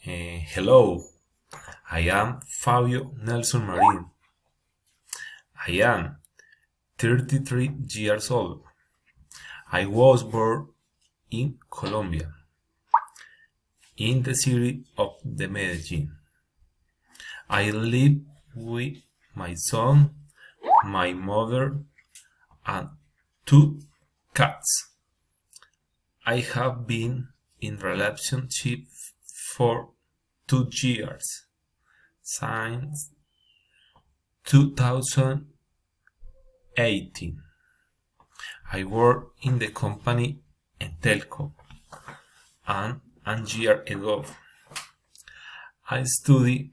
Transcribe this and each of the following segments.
Hello, I am Fabio Nelson Marin. I am 33 years old. I was born in Colombia, in the city of the Medellin. I live with my son, my mother, and two cats. I have been in relationship for 2 years since 2018. I work in the company in telco, and a year ago I studied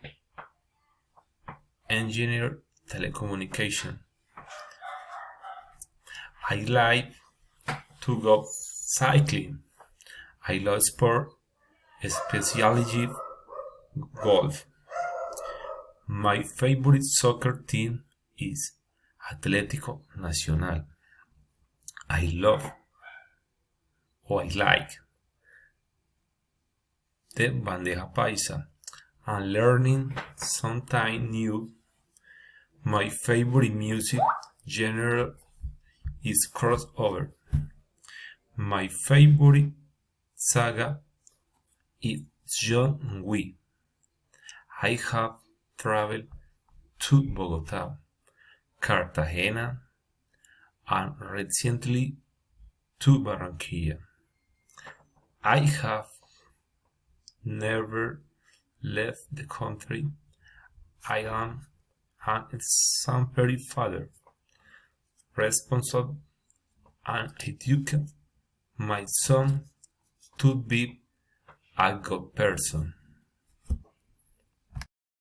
engineer telecommunication. I like to go cycling. I love sport, especially golf. My favorite soccer team is Atlético Nacional. I love or I like the bandeja paisa and learning something new. My favorite music genre is crossover. My favorite saga is John Wick. I have traveled to Bogota, Cartagena, and recently to Barranquilla. I have never left the country. I am an exemplary father, responsible and educate my son to be a good person.